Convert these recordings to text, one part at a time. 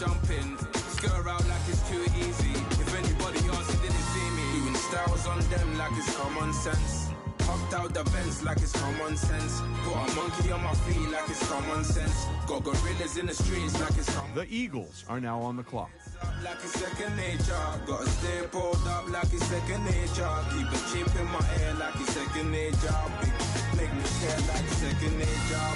jump in. Skirt out like it's too easy. If anybody else, it didn't see me. Doing styles on them like it's common sense. Hopped out the Benz like it's common sense. Put a monkey on my feet like it's common sense. Got gorillas in the streets like it's common. The Eagles are now on the clock. Like it's second nature. Gotta stay pulled up like it's second nature. Keep a chip in my ear like it's second nature. Make me care like second nature.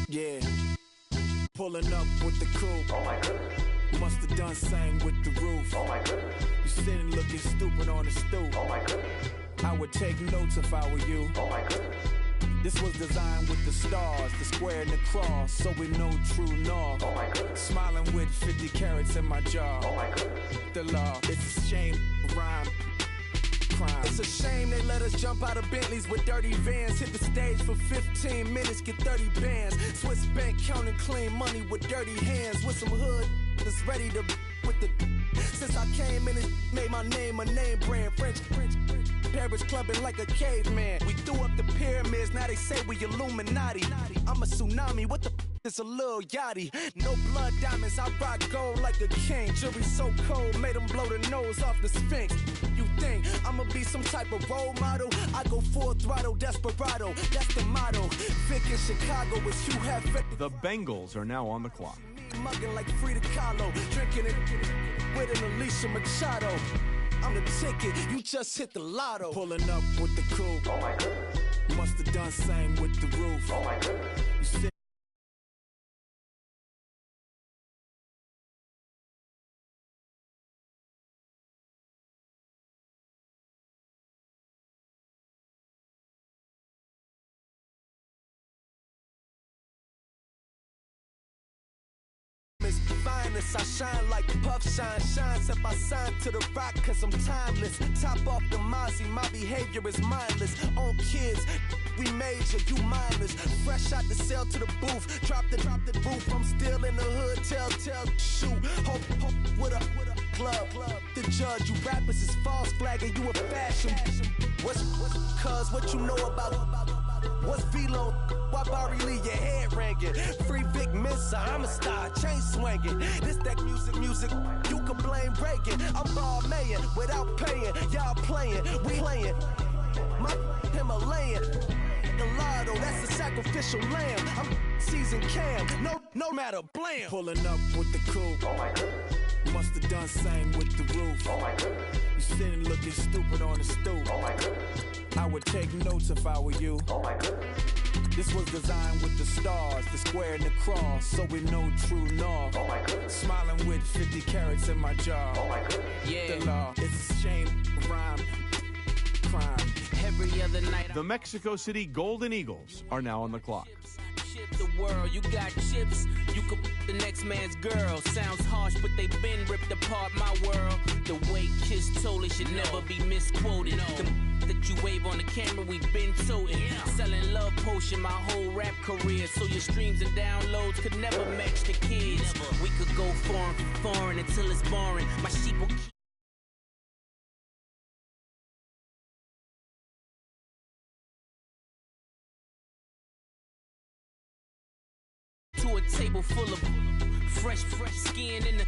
Yeah, pulling up with the coupe. Oh my goodness. Must have done same with the roof. Oh my goodness. You sitting looking stupid on the stoop. Oh my goodness. I would take notes if I were you. Oh my goodness. This was designed with the stars, the square and the cross, so we know true north. Oh my goodness. Smiling with 50 carats in my jaw. Oh my goodness. The law, it's a shame, rhyme. Crime. It's a shame they let us jump out of Bentleys with dirty vans. Hit the stage for 15 minutes, get 30 bands. Swiss bank counting clean money with dirty hands. With some hood that's ready to with the. Since I came in, it made my name a name brand. French. Paris clubbing like a caveman. We threw up the pyramids, now they say we Illuminati. I'm a tsunami, what the is a little yachty. No blood diamonds, I rock gold like a king. Jury so cold, made them blow the nose off the Sphinx. You think I'ma be some type of role model? I go full throttle, desperado, that's the motto. Vic in Chicago is Hugh Hefner. The Bengals are now on the clock. Mugging like Frida Kahlo, drinking it with an Alicia Machado. I'm the ticket, you just hit the lotto. Pulling up with the coupe. Oh my goodness. Must have done same with the roof. Oh my goodness. You sit finest, I shine like puff shine. Shines if I sign to the rock, cause I'm timeless. Top off the Mozzie, my behavior is mindless. On kids, we major, you minors. Fresh out the cell to the booth. Drop the roof, I'm still in the hood. Tell, shoot. Hope with a club. The judge, you rappers is false flagging, you a fashion. What's cuz, what you know about? What's Velo? Why Barry Lee, your head ringing? Free Vic Mensa, I'm a star, chain swinging. This that music, you can blame Reagan. I'm ball mayor without paying. Y'all playing, we playing. My Himalayan. Gelato, that's a sacrificial lamb. I'm seasoned cam, no matter, blam. Pulling up with the coupe. Oh my goodness. Must have done same with the roof. Oh my goodness. You sitting looking stupid on the stoop. Oh my goodness. I would take notes if I were you. Oh my goodness. This was designed with the stars, the square and the cross, so we know true north. Oh my goodness. Smiling with 50 carats in my jaw. Oh my goodness. Yeah. The law, it's a shame, rhyme, crime. Every other night. The Mexico City Golden Eagles are now on the clock. The world, you got chips, you could the next man's girl. Sounds harsh, but they been ripped apart my world. The way Kiss told it should never be misquoted. The that you wave on the camera, we been toting. Selling love potion my whole rap career, so your streams and downloads could never match the kids. We could go foreign until it's boring. My sheep will keep to a table full of fresh skin in the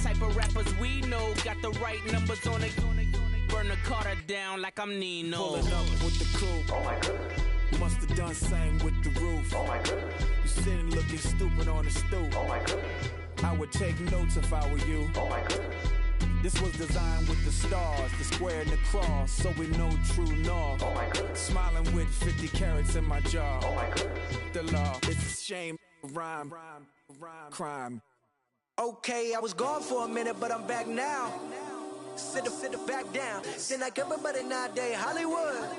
type of rappers we know. Got the right numbers on it. Burn the Carter down like I'm Nino. Pulling up with the coupe. Oh my goodness. Must have done same with the roof. Oh my goodness. You sitting looking stupid on the stoop. Oh my goodness. I would take notes if I were you. Oh my goodness. This was designed with the stars, the square and the cross, so we know true north. Oh my goodness. Smiling with 50 carats in my jaw. Oh my goodness. The law. It's a shame, rhyme, crime. Okay, I was gone for a minute, but I'm back now. Sit back down. Seem like everybody nowadays, Hollywood.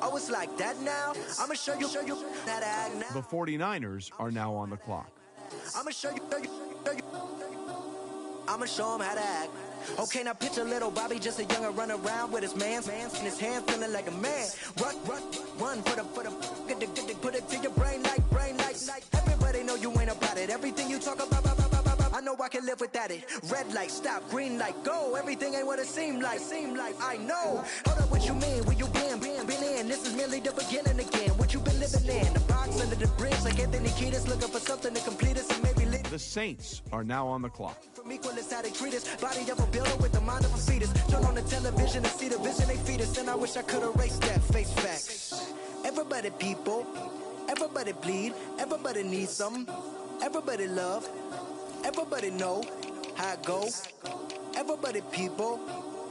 Oh, it's like that now? I'ma show you how to act now. The 49ers are now on the clock. I'ma show you. I'ma show him how to act. Okay, now picture little Bobby, just a young'un run around with his man's in his hand, feeling like a man. Run for the put it to your brain like. Everybody know you ain't about it. Everything you talk about, I know I can live without it. Red light, stop, green light, go. Everything ain't what it seem like. I know. Hold up, what you mean? Where you been in? This is merely the beginning again. What you been living in? The box under the bridge, like Anthony Kiedis, looking for something to complete us and maybe live. The Saints are now on the clock. From equal is how they treat us. Body of a builder with the mind of a fetus. Turn on the television and see the vision they feed us. And I wish I could erase that. Face facts. Everybody people, everybody bleed, everybody needs some, everybody love, everybody know how it go. Everybody people,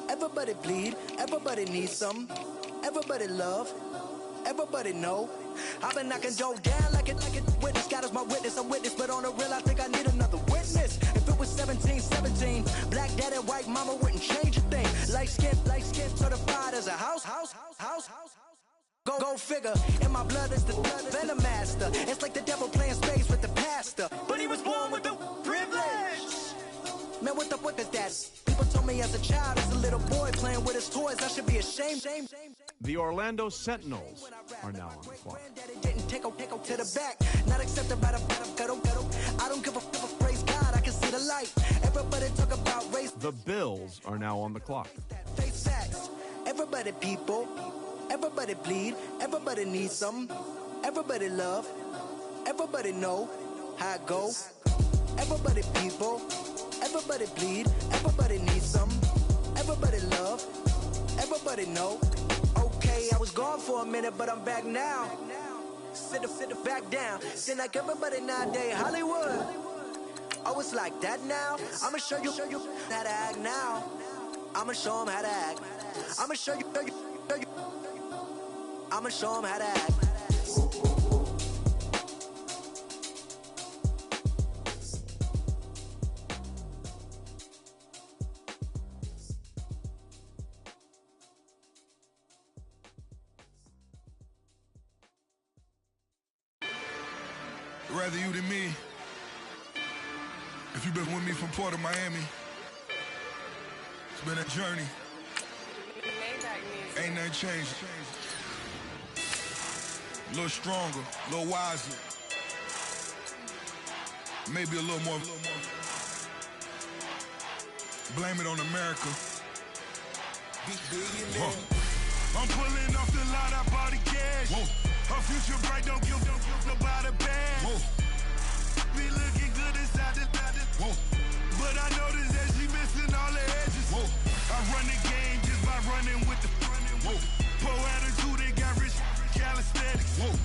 everybody bleed, everybody needs some, everybody love, everybody know. I've been knocking Joe down like it witness. God is my witness, I'm witness, but on the real I think I need another witness. If it was 17, black dad and white mama wouldn't change a thing. Light skin certified as a house. Go figure, in my blood is the venom master. It's like the devil playing space with the pastor, but he was born with the privilege. Man, what is that? People told me as a child, as a little boy playing with his toys, I should be ashamed. The Orlando Sentinels are now on the clock. Didn't take to the back, not accepted by the ghetto. I don't give a praise God, I can see the light. Everybody talk about race. The Bills are now on the clock. Face facts. Everybody people, everybody bleed, everybody needs some, everybody love, everybody know how it go. Everybody people, everybody bleed, everybody needs some, everybody love, everybody know. Okay, I was gone for a minute, but I'm back now. Sit back down. Seem like everybody nowadays, Hollywood. Oh, it's like that now? I'ma show you how to act now. I'ma show him how to act. I'ma show you. I'ma show him how to act. Rather you than me. If you've been with me from Port of Miami, it's been a journey. Ain't nothing changed. A little stronger, a little wiser. Maybe a little more. Blame it on America. I'm pulling off the lot, I bought the cash. Whoa. Her future bright, don't give nobody bad. Whoa. Be looking good inside the whoa. But I noticed that she missing all the edges. Whoa. I run the game just by running with the whoa. Poor attitude, they got rich calisthenics. Whoa.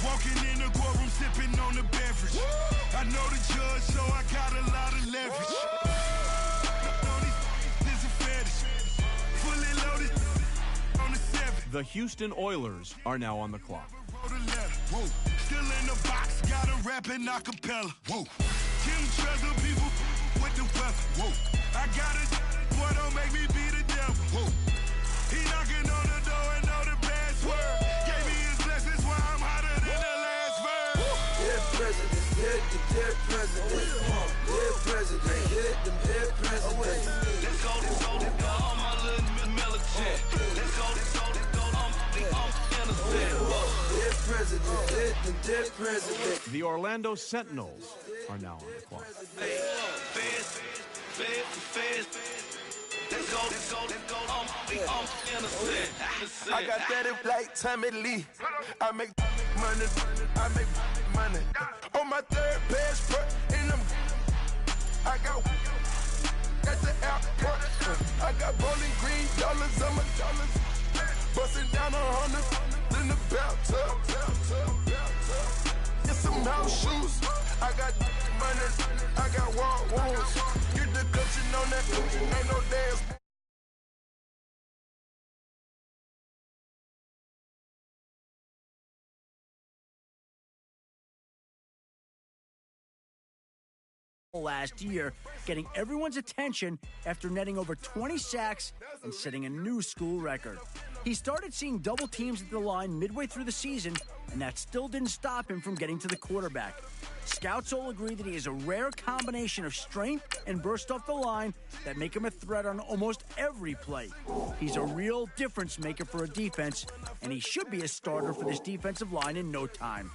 Walking in the courtroom, sipping on the beverage. Whoa. I know the judge, so I got a lot of leverage. This is a fetish. Fully loaded on the 7. The Houston Oilers are now on the clock. Whoa. Still in the box, got a rapping acapella. Whoa. Kim Treasure, people with the weapon. Whoa. I got it, boy, don't make me be the devil. Whoa. He knocking on the door and know the password. Gave me his blessings while I'm hotter than the last verse. Dead president, dead president. Dead president, dead president. Let's go, all my little military. Let's go, I'm innocent. Dead president, dead president. The Orlando Sentinels are now on the clock. Feds. Let's go, I'm innocent. I got that like Tommy Lee. I make money. On my third passport, and I got at the airport. I got bowling green dollars on my dollars. Busting down 100 in the bathtub. Get some house shoes. I got money. I got war wounds. Get the coaching on that. Ain't no dance. last year, getting everyone's attention after netting over 20 sacks and setting a new school record. He started seeing double teams at the line midway through the season, and that still didn't stop him from getting to the quarterback. Scouts all agree that he has a rare combination of strength and burst off the line that make him a threat on almost every play. He's a real difference maker for a defense, and he should be a starter for this defensive line in no time.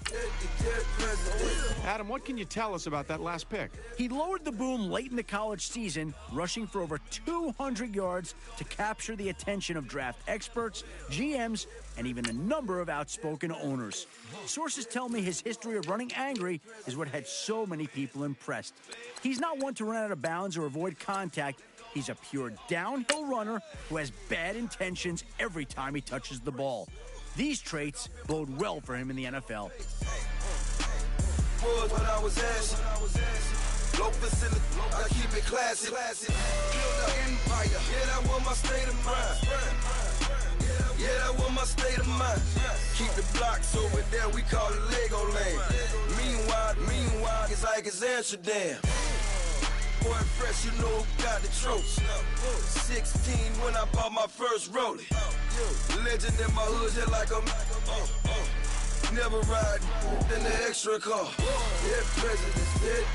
Adam, what can you tell us about that last pick? He lowered the boom late in the college season, rushing for over 200 yards to capture the attention of draft experts, GMs, and even a number of outspoken owners. Sources tell me his history of running angry is what had so many people impressed. He's not one to run out of bounds or avoid contact. He's a pure downhill runner who has bad intentions every time he touches the ball. These traits bode well for him in the NFL. When I was asking, low facility, I keep it classy. Build an empire, yeah, that was my state of mind. Yeah, that was my state of mind. Keep the blocks over there, we call it Lego land. Meanwhile, it's like it's Amsterdam. Boy, fresh, you know who got the tropes. 16 when I bought my first rollie. Legend in my hood, just like a never ride in the extra car. Dead presidents, dead.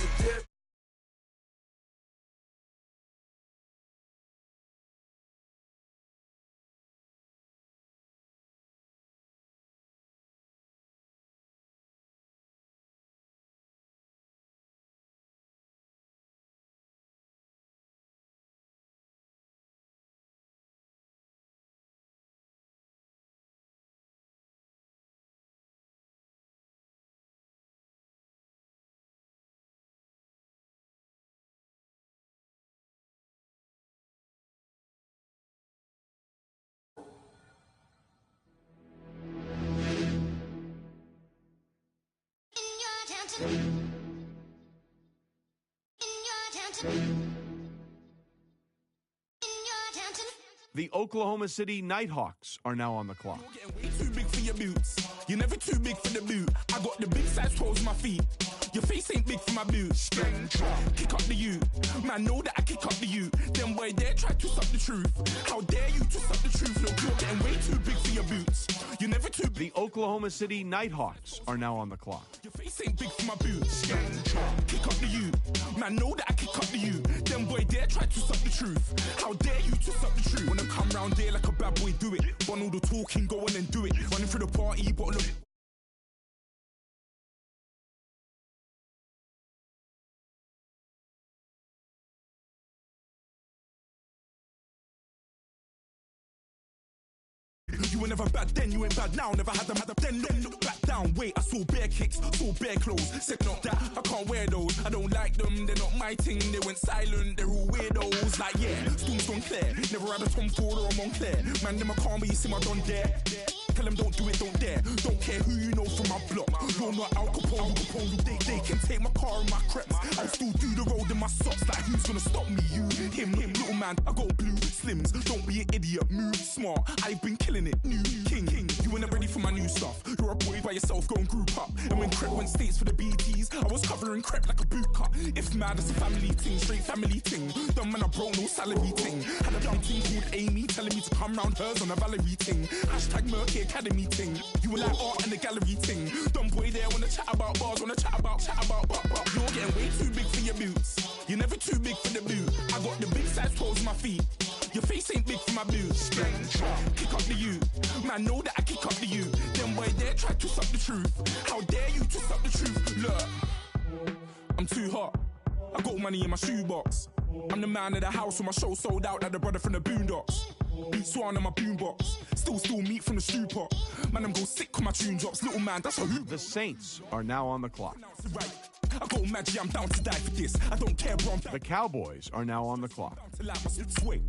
The Oklahoma City Nighthawks are now on the clock. You're getting way too big for your boots. You're never too big for the boot. I got the big size toes on my feet. Your face ain't big for my boots. Kick up the U. Man, know that I kick up the U. Them boy dare try to suck the truth. How dare you to suck the truth? Look, you're getting way too big for your boots. You're never too big. The Oklahoma City Nighthawks are now on the clock. Your face ain't big for my boots. Kick up the U. Man, know that I kick up the U. Them boy dare try to suck the truth. How dare you to suck the truth? Wanna come round there like a bad boy, do it. Want all the talking, go on and do it. Running through the party, but look. You were never bad then, you ain't bad now. Never had them then look back down. Wait, I saw bare kicks, saw bare clothes. Said not that, I can't wear those. I don't like them, they're not my thing. They went silent, they're all weirdos. Like yeah, Storm's gone clear. Never had a Tom Ford or a Montclair. Man, them I can't, but you see my done there. Tell them don't do it, don't dare. Don't care who you know from my block. You're not Al Capone, They can take my car and my creps. I'll still do the road in my socks. Like who's gonna stop me? You, him, little man. I got blue slims. Don't be an idiot, move smart. I've been killing it. New king. You weren't ready for my new stuff. You're a boy by yourself, go and group up. And when Crep went states for the BTs, I was covering Crep like a boot cut. If mad, it's a family thing, straight family thing. Dumb man, I broke no salary thing. Had a young thing called Amy telling me to come round hers on a Valerie thing. Hashtag Murky Academy thing. You were like art and the gallery thing. Dumb boy there wanna chat about bars, wanna chat about. You're getting way too big for your boots. You're never too big for the boot. I got the big size toes on my feet. Your face ain't big for my boots. Kick up the U. Man, know that I kick up the U. Them boy dare try to suck the truth. How dare you to suck the truth? Look, I'm too hot. I got money in my shoebox. I'm the man of the house when my show sold out like the brother from the Boondocks. Beat Swan in my boombox. Still meat from the stew pot. Man, I'm go sick when my tune drops. Little man, that's a hoop. The Saints are now on the clock. I got magic, I'm down to die for this. I don't care, bro. The Cowboys are now on the clock. To like my swing.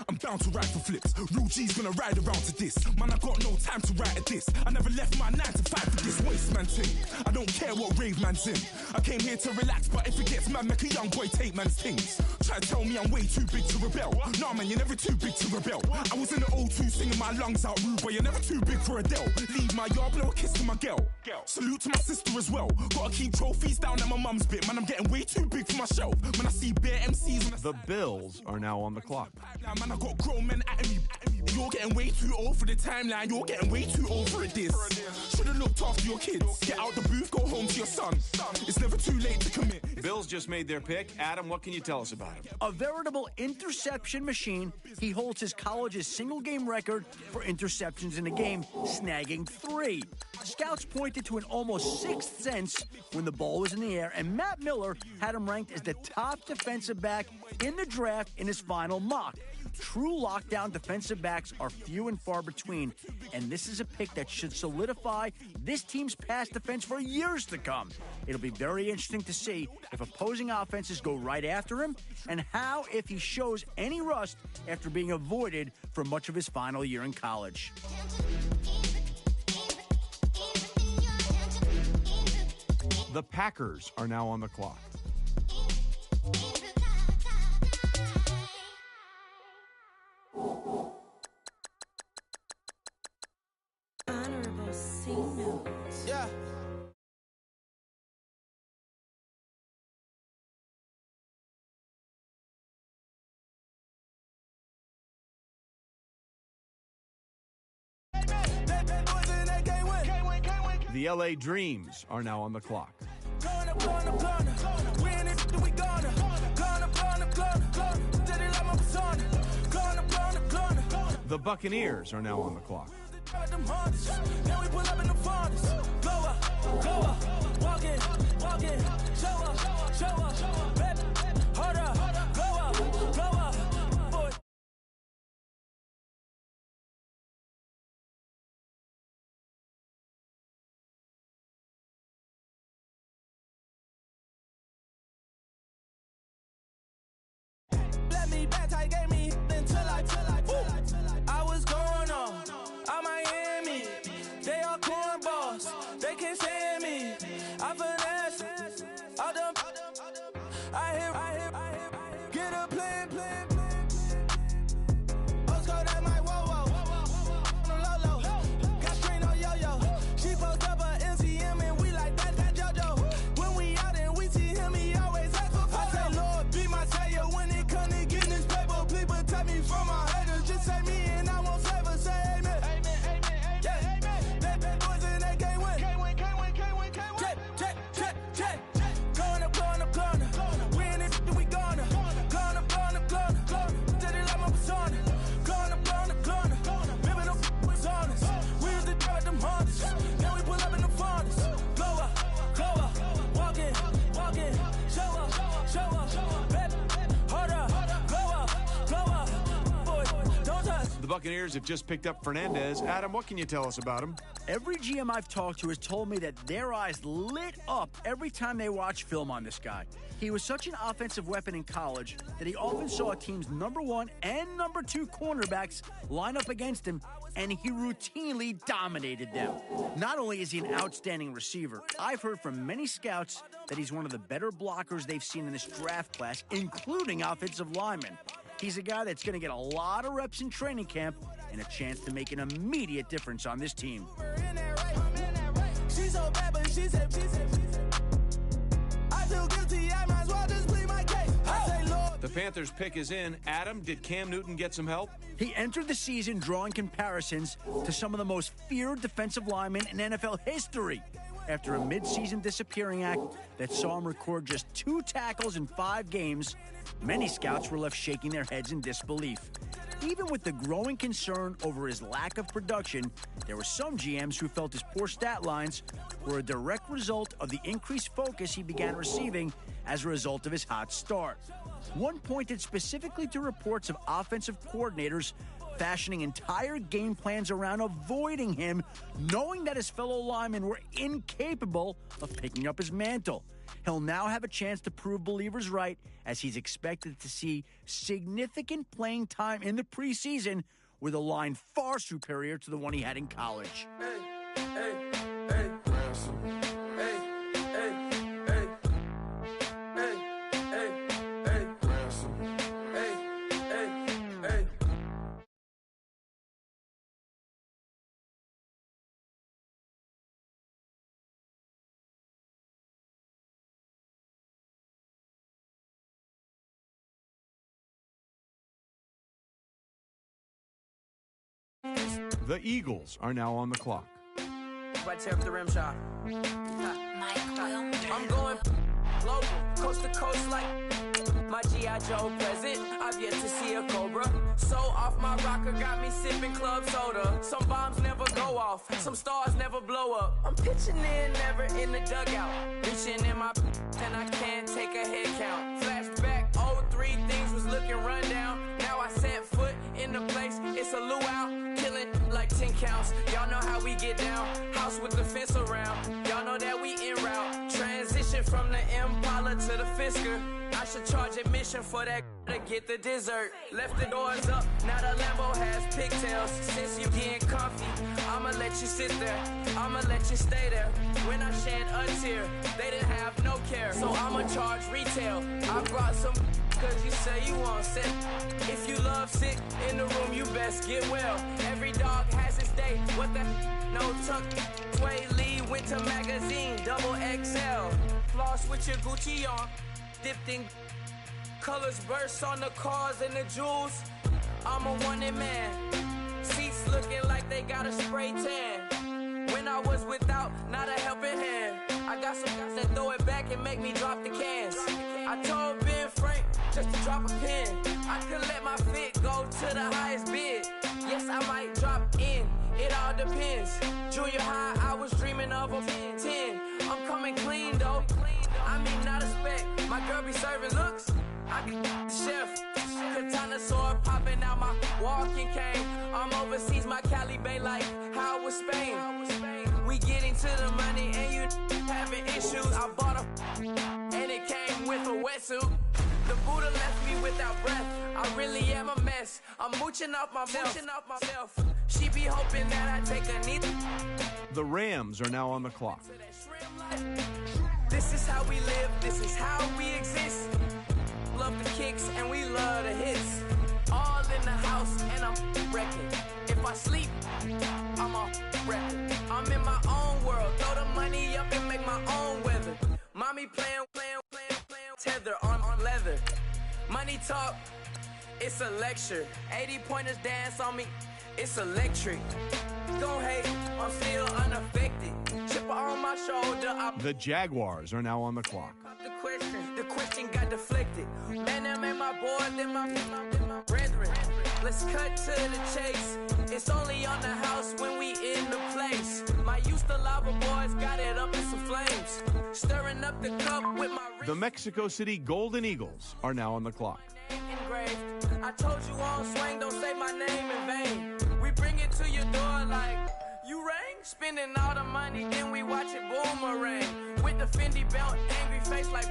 I'm down to ride for flips. Real G's gonna ride around to this. Man, I got no time to write at this. I never left my 9 to 5 for this waste man thing. I don't care what rave man's in. I came here to relax, but if it gets mad, make a young boy take man's things. Try to tell me I'm way too big to rebel. Nah, man, you're never too big to rebel. I was in the O2 singing my lungs out rude, but you're never too big for Adele. Leave my yard, blow a kiss to my girl. Salute to my sister as well. Gotta keep trophies down at my mum's bit. Man, I'm getting way too big for my shelf. Man, I see bare MCs. The Bills are now on the clock. Man, I got grown men at me. You're getting way too old for the timeline. You're getting way too old for this. Should've looked after your kids. Get out the booth, go home to your son. It's never too late to commit. Bills just made their pick. Adam, what can you tell us about him? A veritable interception machine, he holds his college's single-game record for interceptions in a game, snagging 3. Scouts pointed to an almost 6th sense when the ball was in the air, and Matt Miller had him ranked as the top defensive back in the draft in his final mock. True lockdown defensive backs are few and far between, and this is a pick that should solidify this team's pass defense for years to come. It'll be very interesting to see if opposing offenses go right after him, and how if he shows any rust after being avoided for much of his final year in college. The Packers are now on the clock. Honorable C notes. Yeah. The LA Dreams are now on the clock. The Buccaneers are now on the clock. I was going on Miami. They all cornballs. They can't stand me. I finesse. I done. I hit. Get a plan. Osco, that my whoa. Low. Got strain on yo-yo. She post up a MCM and we like that JoJo. When we out and we see him, he always ask for photo. I say, Lord, be my savior when it come to getting this paper. Please protect me from my haters. Just say me and I won't save us. Say amen. Yeah. That bad boys in that game win. Check. Going up. We in it, we gonna. Going up. Did it like my persona. Going up. Remember the was on us. We used to drive them Hondas. Now we pull up in the Fondas. Glow up. Walk in. Show up. Baby, hold up. Glow up. Boy, don't touch. The Buccaneers have just picked up Fernandez. Adam, what can you tell us about him? Every GM I've talked to has told me that their eyes lit up every time they watch film on this guy. He was such an offensive weapon in college that he often saw a team's #1 and #2 cornerbacks line up against him, and he routinely dominated them. Not only is he an outstanding receiver, I've heard from many scouts that he's one of the better blockers they've seen in this draft class, including offensive linemen. He's a guy that's going to get a lot of reps in training camp and a chance to make an immediate difference on this team. She's so bad, but she said, I feel guilty, I might as well just plead my case. I say, Lord. The Panthers' pick is in. Adam, did Cam Newton get some help? He entered the season drawing comparisons to some of the most feared defensive linemen in NFL history. After a midseason disappearing act that saw him record just 2 tackles in 5 games, many scouts were left shaking their heads in disbelief. Even with the growing concern over his lack of production, there were some GMs who felt his poor stat lines were a direct result of the increased focus he began receiving as a result of his hot start. One pointed specifically to reports of offensive coordinators fashioning entire game plans around avoiding him, knowing that his fellow linemen were incapable of picking up his mantle. He'll now have a chance to prove believers right, as he's expected to see significant playing time in the preseason with a line far superior to the one he had in college. The Eagles are now on the clock. Right tear up the rim shot. I'm going global, coast to coast like my G.I. Joe present. I've yet to see a Cobra. So off my rocker got me sipping club soda. Some bombs never go off, some stars never blow up. I'm pitching in, never in the dugout. Reaching in my and I can't take a head count. Flashback, 03, things was looking run down. Now I set foot in the place, it's a luau. Killing like 10 counts, y'all know how we get down. House with the fence around, y'all know that we en route. Transition from the Impala to the Fisker. I should charge admission for that to get the dessert. Left the doors up, now the Lambo has pigtails. Since you getting comfy, I'ma let you sit there, I'ma let you stay there. When I shed a tear, they didn't have no care. So I'ma charge retail. I brought some cause you say you want sick. If you love sick in the room, you best get well. Every dog has its day. What the no tuck? Sway Lee Winter Magazine, double XL. Floss with your Gucci on, dipped in colors burst on the cars and the jewels. I'm a wanted man. Seats looking like they got a spray tan. When I was without, not a helping hand. I got some guys that throw it back and make me drop the cans. I told Ben Frank just to drop a pin. I could let my fit go to the highest bid. Yes, I might drop in, it all depends. Junior high, I was dreaming of a 10. I'm coming clean though, I mean not a spec. My girl be serving looks, I get the chef. Katana sword popping out my walking cane. I'm overseas, my Cali Bay like how was Spain. We getting to the money and you having issues. I bought a and it came with a wetsuit. The Buddha left me without breath. I really am a mess. I'm mooching off myself. She be hoping that I take a knee. The Rams are now on the clock. This is how we live. This is how we exist. Love the kicks and we love the hits. All in the house and I'm wrecking. If I sleep, I'm a wrecking. I'm in my own world. Throw the money up and make my own weather. Mommy playing. Tether on leather. Money talk, it's a lecture. 80 pointers dance on me, it's electric. Don't hate, I'm still unaffected. Chipper on my shoulder. The Jaguars are now on the clock. The question got deflected. Man, them ain't my boy, them my brethren. Let's cut to the chase. It's only on the house when we in the place. My used to lava boys got it up in some flames. Stirring up the cup with my wrist. The Mexico City Golden Eagles are now on the clock. Engraved. I told you on swing, don't say my name in vain. We bring it to your door like you rang. Spending all the money, then we watch it boomerang. With the Fendi belt, angry face like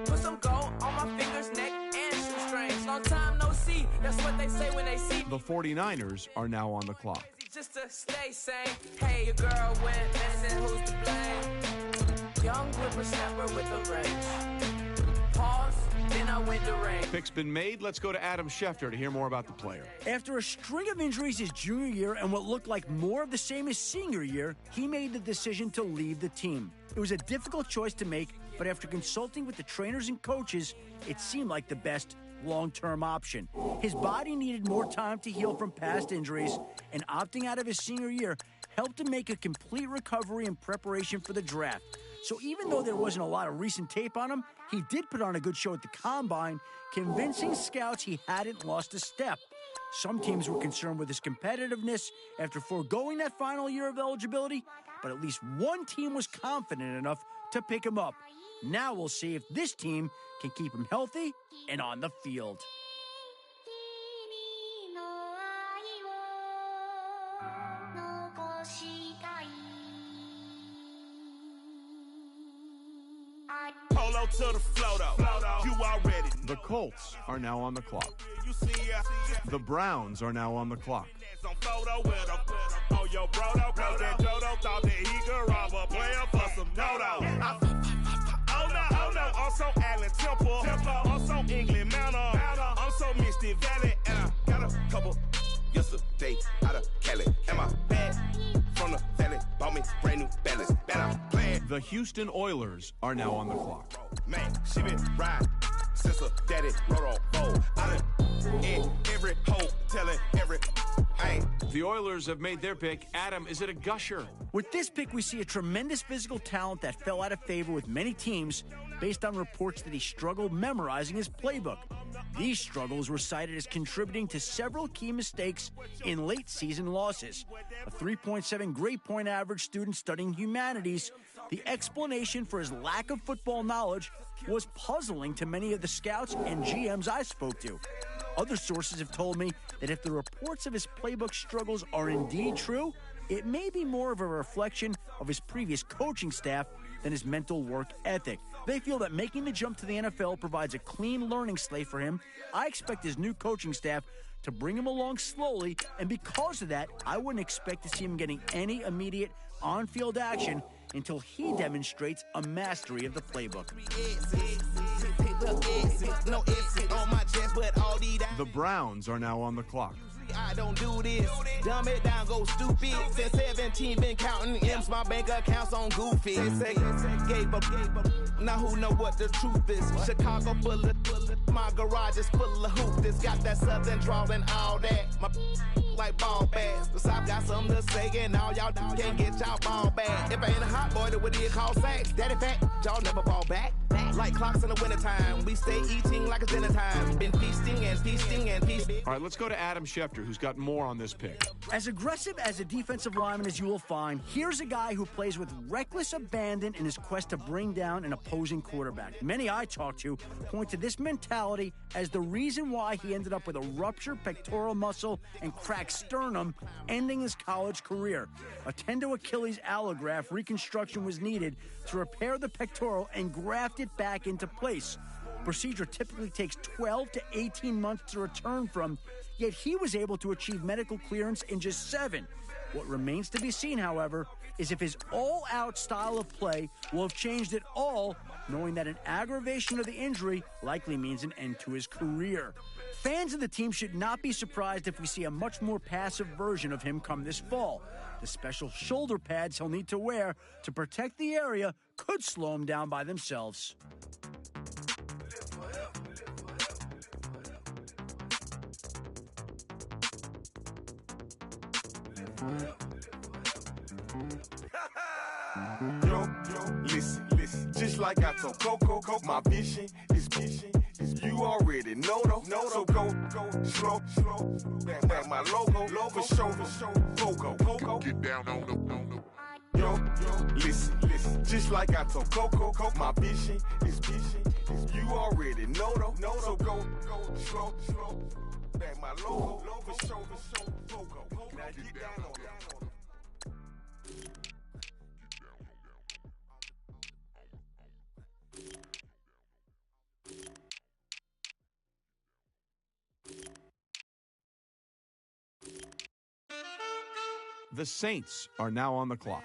put some gold on my fingers, neck, and shoestrings. Long time no see, that's what they say when they see. The 49ers are now on the clock. Just to stay sane. Hey, your girl went missing, who's to blame? Young whippersnapper with a range. Pause, then I went to rain. Pick's been made. Let's go to Adam Schefter to hear more about the player. After a string of injuries his junior year and what looked like more of the same his senior year, he made the decision to leave the team. It was a difficult choice to make, but after consulting with the trainers and coaches, it seemed like the best long-term option. His body needed more time to heal from past injuries, and opting out of his senior year helped him make a complete recovery in preparation for the draft. So even though there wasn't a lot of recent tape on him, he did put on a good show at the Combine, convincing scouts he hadn't lost a step. Some teams were concerned with his competitiveness after foregoing that final year of eligibility, but at least one team was confident enough to pick him up. Now we'll see if this team can keep him healthy and on the field. low to the flow though. You already. The Colts are now on the clock. You see The Browns are now on the clock. some photo with him. Oh, yo, bro, play that dodo. Thought that he could rob a player for some dodo. Oh no, I'm so Allen Temple. I'm so England Manor. I'm so Misty Valley. And I got a couple yesterday out of Cali. And my bag from the valley bought me brand new balance. And I'm playing. The Houston Oilers are now on the clock. Man, she been riding since her daddy rode on fold. I done in every hole, telling every ain't. The Oilers have made their pick. Adam, is it a gusher? With this pick, we see a tremendous physical talent that fell out of favor with many teams based on reports that he struggled memorizing his playbook. These struggles were cited as contributing to several key mistakes in late-season losses. A 3.7 grade point average student studying humanities, the explanation for his lack of football knowledge was puzzling to many of the scouts and GMs I spoke to. Other sources have told me that if the reports of his playbook struggles are indeed true, it may be more of a reflection of his previous coaching staff than his mental work ethic. They feel that making the jump to the NFL provides a clean learning slate for him. I expect his new coaching staff to bring him along slowly, and because of that, I wouldn't expect to see him getting any immediate on-field action until he demonstrates a mastery of the playbook. The Browns are now on the clock. I don't do this. Dumb it down, go stupid. Since 17, been counting M's, my bank accounts on Goofy. Say, gave up. Now who know what the truth is? Chicago full of, my garage is full of hoop. This got that southern drawl and all that. My like ball bags. The South got something to say, and all y'all can't get y'all ball back. If I ain't a hot boy, that would be called sacks. Daddy fact, y'all never ball back. Like clocks in the wintertime, we stay eating like it's dinner time. Been feasting and feasting and feasting. All right, let's go to Adam Schefter, who's got more on this pick. As aggressive as a defensive lineman as you will find, here's a guy who plays with reckless abandon in his quest to bring down an opposing quarterback. Many I talk to point to this mentality as the reason why he ended up with a ruptured pectoral muscle and cracked sternum, ending his college career. A tendo Achilles allograft reconstruction was needed to repair the pectoral and graft it back into place. Procedure typically takes 12 to 18 months to return from, yet he was able to achieve medical clearance in just 7. What remains to be seen, however, is if his all-out style of play will have changed at all, knowing that an aggravation of the injury likely means an end to his career. Fans of the team should not be surprised if we see a much more passive version of him come this fall. The special shoulder pads he'll need to wear to protect the area could slow him down by themselves. Yo, listen, just like I told Coco, my vision is you already know though. So go slow, back my logo, for show, Coco. Get down on the. Yo, listen, just like I told Coco, my vision is you already know though. So go slow, back my logo, for show, Coco. Now get down on that. The Saints are now on the clock.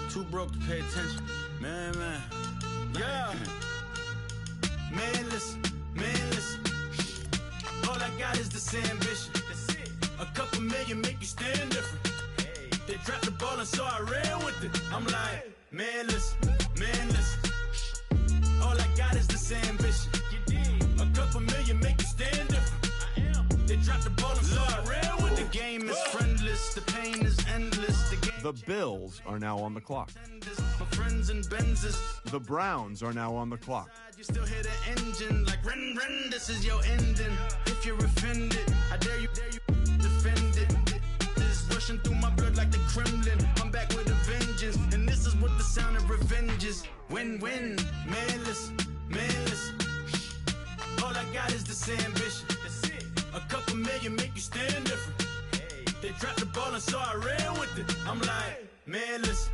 Too broke to pay attention. Man. Yeah. Man, listen. All I got is this ambition. A couple million make you stand different. They dropped the ball and so I ran with it. I'm like, man, listen. All I got is this ambition. A couple million make you stand different. They dropped the ball and so I ran with it. The game is friendless, the pain is endless. The Bills are now on the clock. My friends and Benzes. The Browns are now on the clock. You still hear the engine like ren, this is your ending. If you're offended, I dare you defend it. This rushing through my blood like the Kremlin. I'm back with a vengeance, and this is what the sound of revenge is. Win-win, man, listen. All I got is this ambition. A couple million make you stand different. They dropped the ball and so I ran with it. I'm like, man, listen.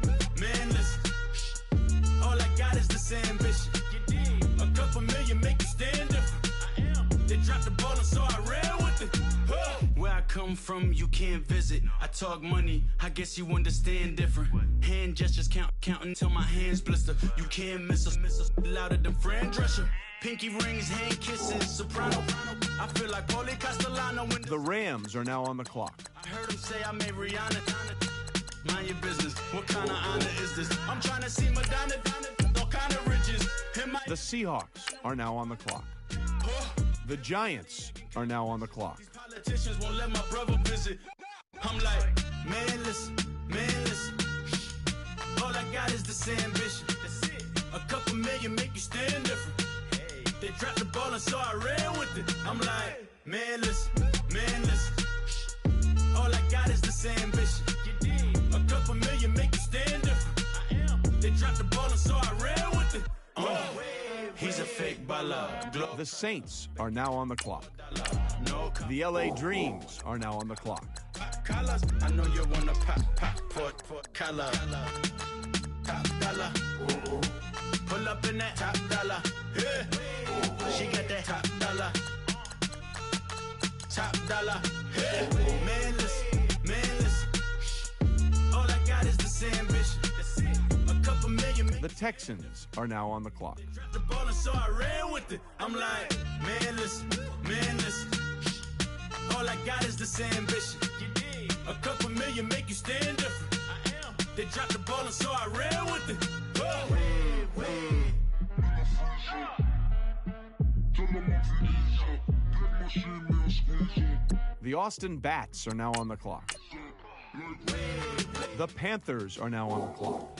come from, you can't visit. I talk money, I guess you understand different. Hand gestures counting till my hands blister. You can't miss us, louder than Fran Drescher. Pinky rings, hand kisses, soprano. I feel like Paulie Castellano when The Rams are now on the clock. I heard him say I made Rihanna. Mind your business, what kind of honor is this? I'm trying to see Madonna, all kind of riches. The Seahawks are now on the clock. The Giants are now on the clock. Politicians won't let my brother visit. I'm like, man, listen. All I got is this ambition. A couple million make you stand different. They dropped the ball and so I ran with it. I'm like, man, listen. All I got is this ambition. A couple million make you stand different. They dropped the ball and so I ran with it. He's a fake baller. The Saints are now on the clock. The LA Dreams are now on the clock. I know you wanna put color. Top dollar. Pull up in that top dollar. Yeah. She got that top dollar. Top dollar. Yeah. Man, listen. All I got is this ambition. A couple million. The Texans are now on the clock. The ball and so I ran with it. I'm like, man, listen. All I got is this ambition. A couple million make you stand different. They dropped the ball and so I ran with it. The Austin Bats are now on the clock. The Panthers are now on the clock.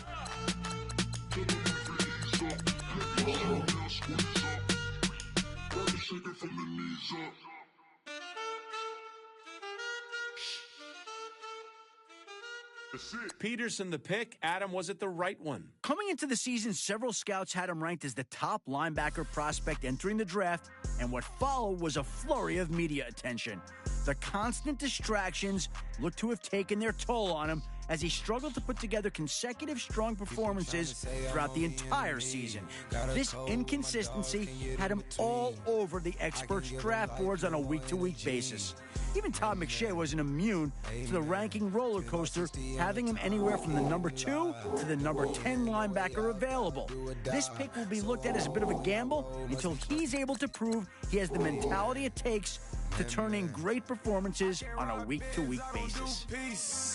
Peterson the pick. Adam, was it the right one? Coming into the season, several scouts had him ranked as the top linebacker prospect entering the draft, and what followed was a flurry of media attention. The constant distractions looked to have taken their toll on him as he struggled to put together consecutive strong performances throughout the entire season. This inconsistency had him all over the experts' draft boards on a week-to-week basis. Even Todd McShay wasn't immune to the ranking roller coaster, having him anywhere from the number 2 to the number 10 linebacker available. This pick will be looked at as a bit of a gamble until he's able to prove he has the mentality it takes to turn in great performances on a week-to-week basis.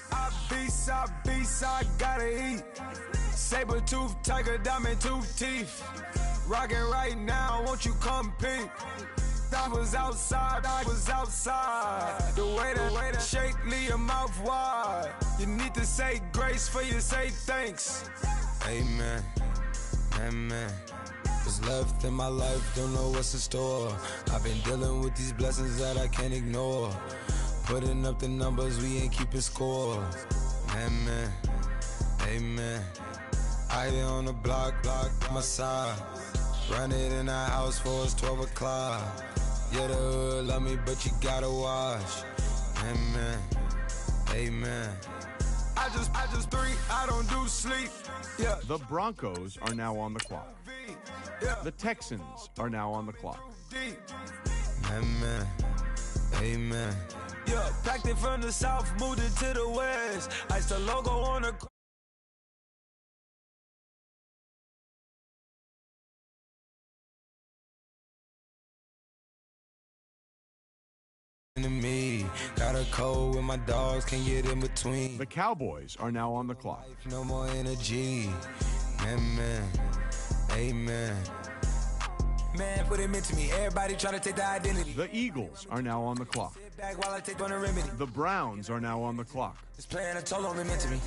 I gotta eat. Saber-tooth, tiger, diamond tooth teeth. Rockin' right now, won't you come peep? I was outside. The way to shake, leave your mouth wide. You need to say grace for you say thanks. Amen. What's left in my life, don't know what's in store. I've been dealing with these blessings that I can't ignore. Putting up the numbers, we ain't keeping score. Amen. I been on the block, my side. Run it in our house for it's 12 o'clock. Yeah, the hood love me, but you gotta watch. Amen. I just three, I don't do sleep. Yeah. The Broncos are now on the clock. The Texans are now on the clock. Amen. Yeah, packed it from the south, moved it to the west. Iced the logo on the... Me. Got a cold with my dogs, can't get in between. The Cowboys are now on the clock. No more energy. Amen. Man, what it meant to me. Everybody try to take the identity. The Eagles are now on the clock. Sit back while I take on the remedy. The Browns are now on the clock. This playing a toll on me meant to me.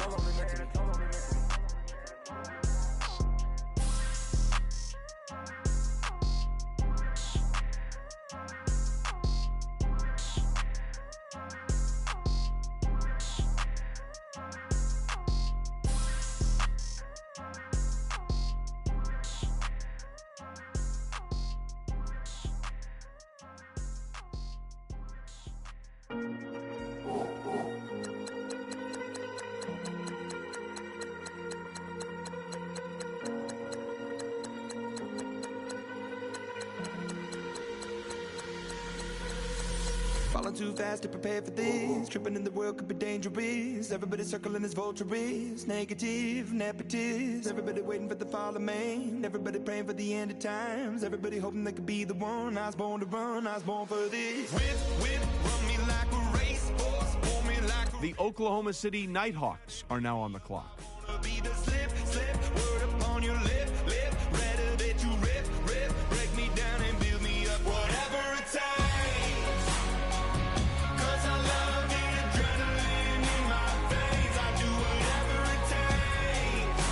Falling too fast to prepare for this. Tripping in the world could be dangerous. Everybody circling as vultures. Negative, nepotist. Everybody waiting for the fall of man. Everybody praying for the end of times. Everybody hoping they could be the one. I was born to run, I was born for this. Whip, run me like a racehorse. Pull me like a... The Oklahoma City Nighthawks are now on the clock. Be the slip, word upon your lip, rather that you rip, break me down and build me up, whatever it takes. Cause I love the adrenaline in my veins, I do whatever it takes.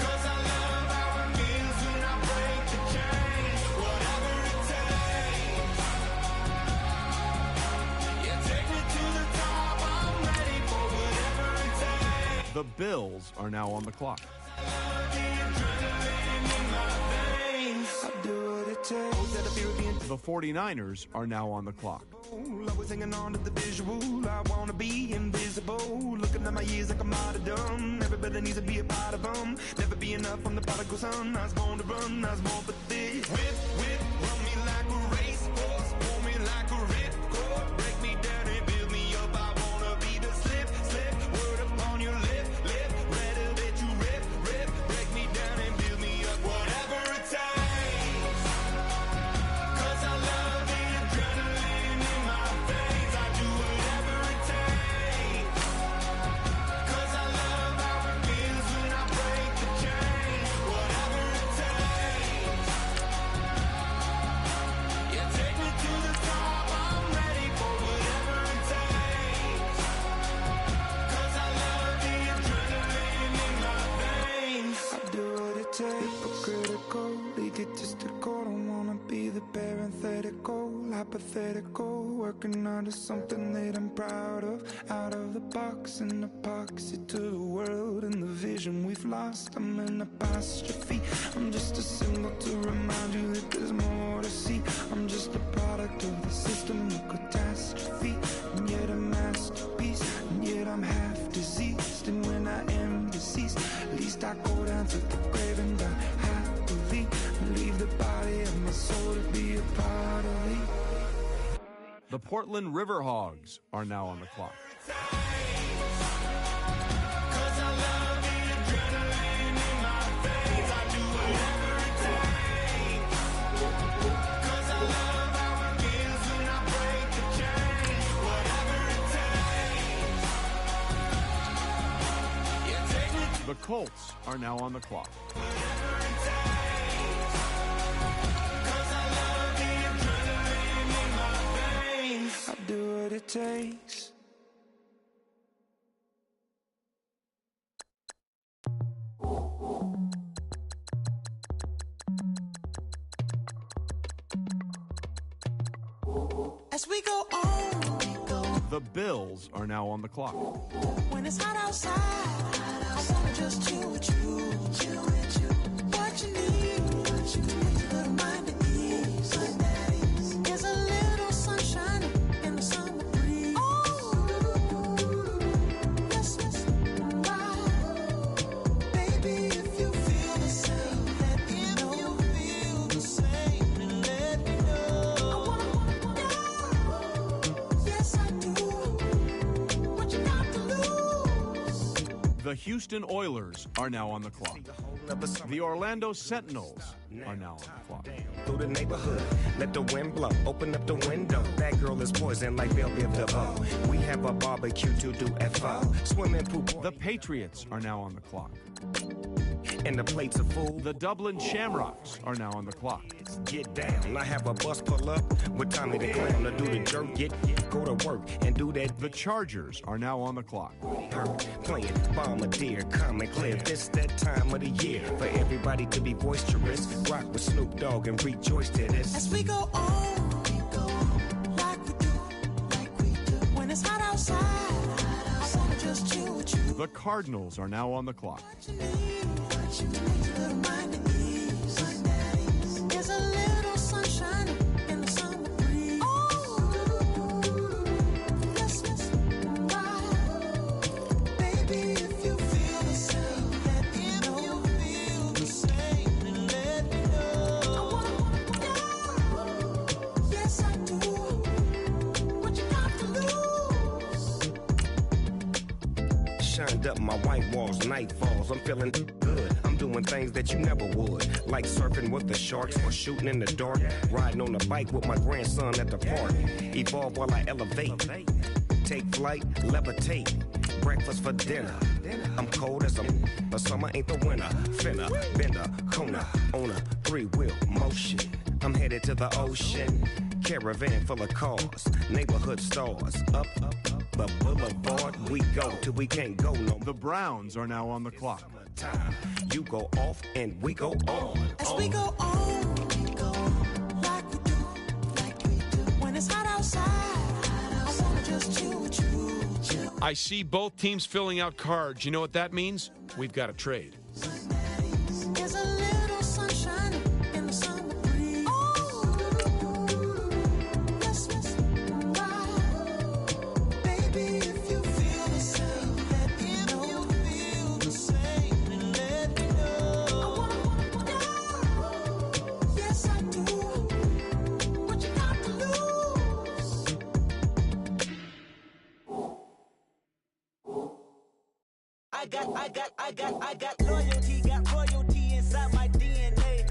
Cause I love how it feels when I break the chains, whatever it takes. Yeah, take me to the top, I'm ready for whatever it takes. The Bills are now on the clock. The 49ers are now on the clock. I was hanging on to the visual. I wanna be invisible. Looking at my years like I'm out of dumb. Everybody needs to be a part of them. Never be enough from the prodigal son. I was born to run, I was born for this. Whip, run me like a racehorse. Pull me like a ripcord. Break me down and build me up. I wanna be the slip, word upon your lip, rather that you rip, break me down and build me up. Whatever it takes. Cause I love the adrenaline in my veins. I do whatever it takes. Cause I love how it feels when I break the chains. Whatever it takes. Yeah, take me to the top. I'm ready for whatever it takes. Cause I love the adrenaline in my veins. I do what it takes. Critical, egotistical. Don't wanna be the parenthetical, hypothetical. Working under something that I'm proud of. Out of the box, an epoxy to the world and the vision we've lost. I'm an apostrophe. I'm just a symbol to remind you that there's more to see. I'm just a product of the system of catastrophe, and yet a masterpiece, and yet I'm half diseased. And when I am deceased, at least I go down to the grave and die happily, and leave the body of my soul to be a part of me. The Portland Riverhogs are now on the clock. The Colts are now on the clock. I do what it takes. As we go on, The Bills are now on the clock. when it's hot outside, I wanna just chill with you. What you need, a little mind at ease. There's a little sunshine in the summer breeze. Yes, right. Baby, if you feel the same, let me know. Yes, I do. What you got to lose? The Houston Oilers are now on the clock. The Orlando Sentinels are now on the clock. Through the neighborhood, let the wind blow. Open up the window. That girl is poison like Belle Biv DeVoe. We have a barbecue to do FO. Swimming pool. The Patriots are now on the clock. And the plates of food. The Dublin Shamrocks are now on the clock. Get down. I have a bus pull up with Tommy the Clown to do the jerk. Go to work and do that. The Chargers are now on the clock. Playing Bombardier, common clear. This that time of the year for everybody to be boisterous. Rock with Snoop Dogg and rejoice to this. As we go on, like we do. When it's hot outside, I wanna just chill with you. The Cardinals are now on the clock. What you need, a little mind at ease. There's a little sunshine in the summer breeze. Yes, right. Baby, if you feel the same, let me know. Yes, I do. Cleaned up my white walls, night falls. I'm feeling good. I'm doing things that you never would. Like surfing with the sharks or shooting in the dark. Riding on a bike with my grandson at the park. Evolve while I elevate. Take flight, levitate. Breakfast for dinner. I'm cold as but summer ain't the winter. Finna, bender, Kona, on a 3-wheel motion. I'm headed to the ocean. Caravan full of cars, neighborhood stars. Up the boulevard we go till we can't go no more. The Browns are now on the clock. You go off and we go on. As we go on, we go like we do. When it's hot outside, I wanna just chill with you. I see both teams filling out cards. You know what that means? We've got a trade. There's a little sunshine in the summer breeze. Yes, baby, if you feel the same, let me know. If you feel the same, then let me know. I wanna go. Yes, I do. What you got to lose? I got loyalty, got royalty inside my DNA.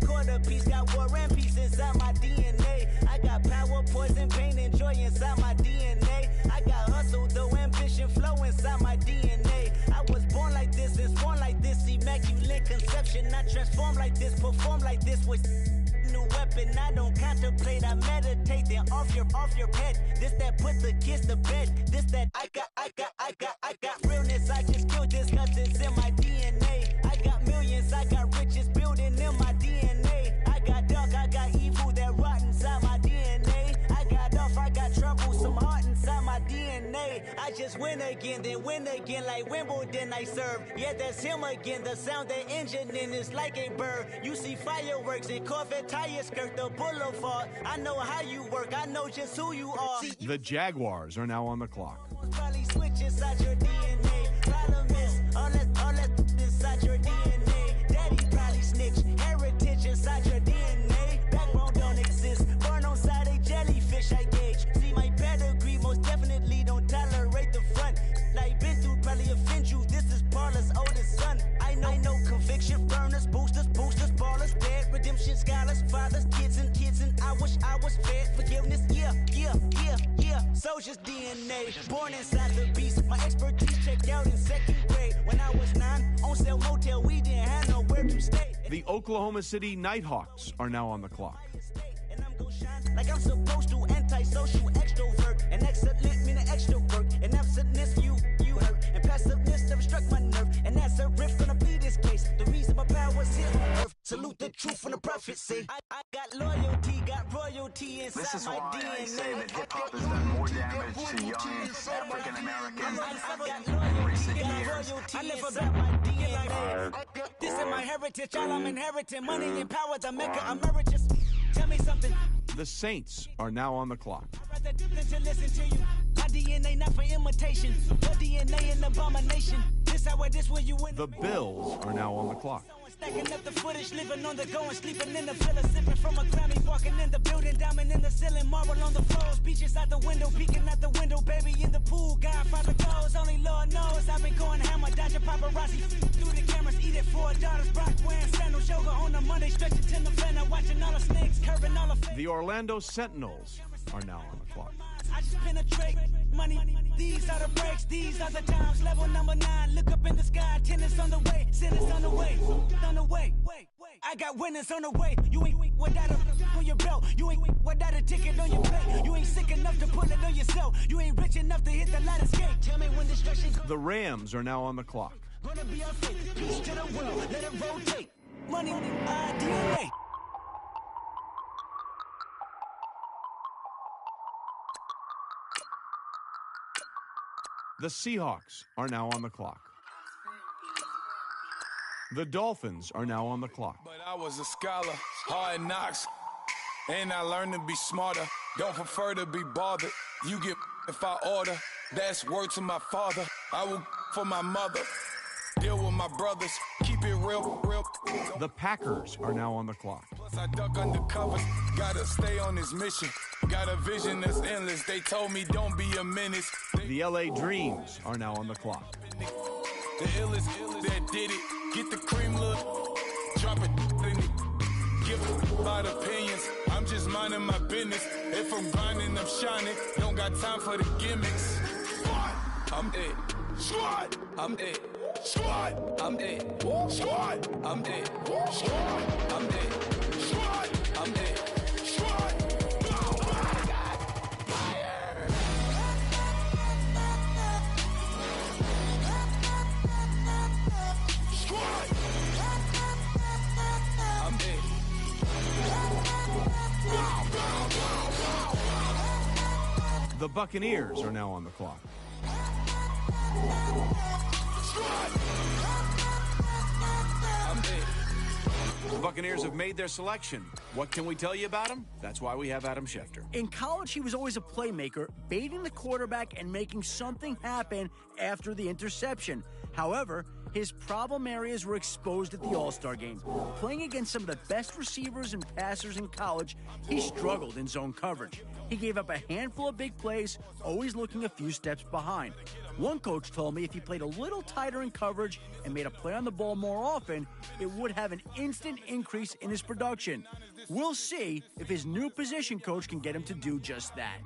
Quarter piece, got war and peace inside my DNA. I got power, poison, pain, and joy inside my DNA. I got hustle, though, ambition, flow inside my DNA. I was born like this, and born like this, immaculate conception. I transform like this, perform like this with new weapon. I don't contemplate, I meditate, then off your head. This that put the kids to bed. This that I got realness. I just killed this cause it's in my DNA. I got millions, I got riches building in my DNA. I got dark, I got evil that rot inside my DNA. I got off, I got trouble, some heart inside my DNA. I just win again, then win again like Wimbledon I serve. Yeah, that's him again. The sound that engine in is like a bird. You see fireworks and Corvette tires skirt the boulevard. I know how you work, I know just who you are. The Jaguars are now on the clock. Probably switch inside your DNA. Problem is, all that inside your DNA. Daddy probably snitch. Heritage inside your DNA. Backbone don't exist. Born on side a jellyfish, I gauge. See my pedigree, most definitely don't tolerate the front. Like been through, probably offend you. This is Paula's oldest son. I know conviction, burners, boosters, ballers, dead, redemption, scholars, fathers, kids and I wish I was fed. Forgiveness, yeah. Soldier's DNA, born inside the beast. My expertise checked out in 2nd grade. When I was 9, on sale motel, we didn't have nowhere to stay. The Oklahoma City Nighthawks are now on the clock. And I'm gon' shine like I'm supposed to. Antisocial extrovert, and excellent meaning extra work. And absentness, you hurt, and passiveness never struck my nerve. And that's a riff gonna be this case. The reason my power's here on earth. Salute the truth from the prophecy. I got loyalty, got royalty inside this is my why DNA. I say that hip-hop has done more damage to young African Americans in recent years. I live about my DNA. This is my heritage, all I'm inheriting. Money and power, the Mecca emeritus. Tell me something. The Saints are now on the clock. I'd rather to listen to you. My DNA not for imitation. Your DNA an abomination. This how I this where you win. The Bills are now on the clock. Stacking up the footage, living on the go and sleeping in the villa, sipping from a Grammy, walking in the building, diamond in the ceiling, marble on the floors, beaches out the window, peeking out the window, baby in the pool, Godfather goes, only Lord knows, I've been going hammer, dodging paparazzi, through the cameras, eating $4, Brock wearing sandals, yoga on a Monday, stretching to November, watching all the snakes, curving all the The Orlando Sentinels are now on the clock. I just penetrate money. These are the breaks, these are the times. Level number 9, look up in the sky. Tennis on the way, sinners on the way, on the way. I got winners on the way. You ain't without a on your belt. You ain't without a ticket on your plate. You ain't sick enough to pull it on yourself. You ain't rich enough to hit the light escape. Tell me when distraction. The Rams are now on the clock. Gonna be our fate. Peace to the world, let it rotate. Money, DNA. The Seahawks are now on the clock. The Dolphins are now on the clock. But I was a scholar, hard knocks, and I learned to be smarter. Don't prefer to be bothered. You get if I order. That's word to my father. I will for my mother. Deal with my brothers. Keep it real. The Packers are now on the clock. Plus I duck under covers. Gotta stay on this mission. Got a vision that's endless. They told me don't be a menace. The LA Dreams are now on the clock. The illest that did it. Get the cream look, drop it in it. Give a lot of opinions. I'm just minding my business. If I'm grinding, I'm shining. Don't got time for the gimmicks. I'm it. Squad. I'm it. Squad. I'm it. Squad. I'm it. Squad. I'm it. Squad. I'm it. Squad. The Buccaneers are now on the clock. The Buccaneers have made their selection. What can we tell you about them? That's why we have Adam Schefter. In college, he was always a playmaker, baiting the quarterback and making something happen after the interception. However, his problem areas were exposed at the All-Star game. Playing against some of the best receivers and passers in college, he struggled in zone coverage. He gave up a handful of big plays, always looking a few steps behind. One coach told me if he played a little tighter in coverage and made a play on the ball more often, it would have an instant increase in his production. We'll see if his new position coach can get him to do just that.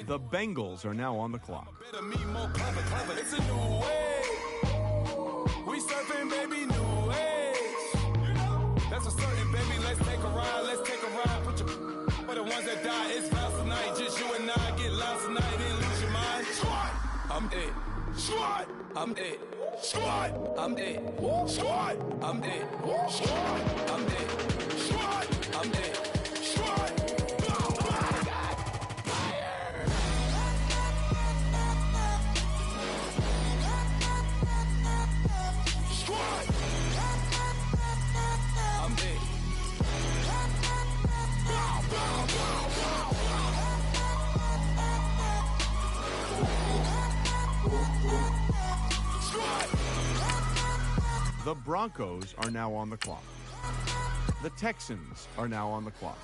The Bengals are now on the clock. It's a new way. We surfing, baby, new age. That's a certain, baby. Let's take a ride. Let's take a ride. Put your for the ones that die. It's vows tonight. Just you and I get lost tonight. Then lose your mind. Squad. I'm it. Squad. I'm it. Squad. I'm it. Squad. I'm it. Squad. I'm it. Squad. I'm it. Squad. The Broncos are now on the clock. The Texans are now on the clock.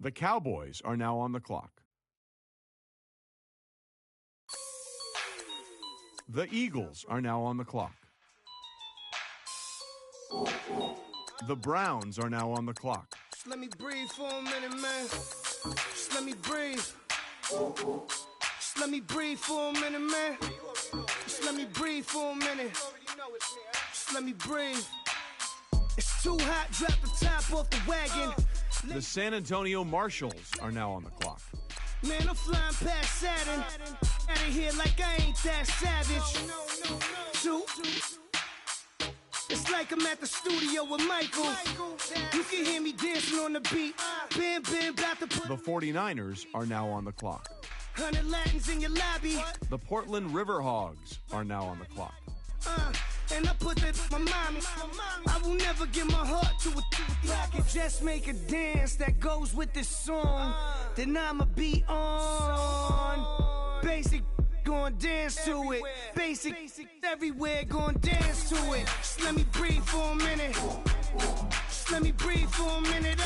The Cowboys are now on the clock. The Eagles are now on the clock. The Browns are now on the clock. Just let me breathe for a minute, man. Just let me breathe. Just let me breathe for a minute, man. Just let me breathe for a minute. Just let me breathe. It's too hot, drop the top off the wagon. The San Antonio Marshals are now on the clock. Man, I'm flying past Saturn. Out of here like I ain't that savage. Two. It's like I'm at the studio with Michael. You can hear me dancing on the beat. Bam, bam, about to put The 49ers are now on the clock. 100 Latins in your lobby. The Portland Riverhogs are now on the clock. And I put that my mommy. I will never give my heart to a I can just make a dance that goes with this song. Then I'ma be on. Basic, gon' dance to it. Basic, everywhere, gon' dance to it. Just let me breathe for a minute. Just let me breathe for a minute.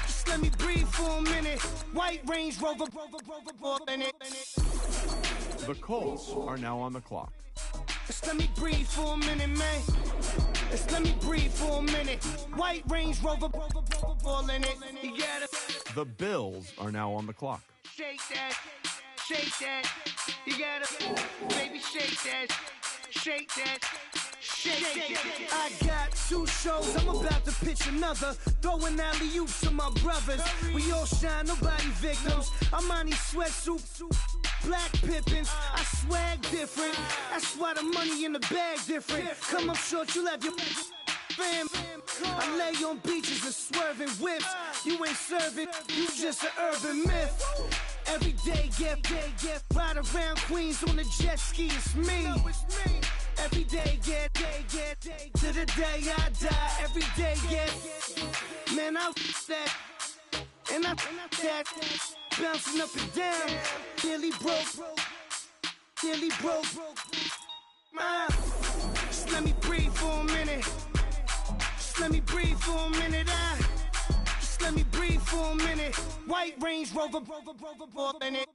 Just let me breathe for a minute. White Range Rover, in it. The Colts are now on the clock. Just let me breathe for a minute, man. Just let me breathe for a minute. White Range Rover, all in it. You gotta The Bills are now on the clock. shake that, shake that. You gotta, baby, shake that, shake that. Shake that. I got 2 shows, I'm about to pitch another. Throwing alley-oops to my brothers. We all shine, nobody victims. I'm on these sweatsuits. Black Pippins, I swag different. That's why the money in the bag different. Come up short, you'll have your fam. I lay on beaches and swerving whips. You ain't serving, you just an urban myth. Every day, get ride around Queens on a jet ski, it's me. Every day get to the day I die. Every day get, man, I that. And I that bouncing up and down, nearly broke. Just let me breathe for a minute. Just let me breathe for a minute. Just let me breathe for a minute. White Range Rover, in it.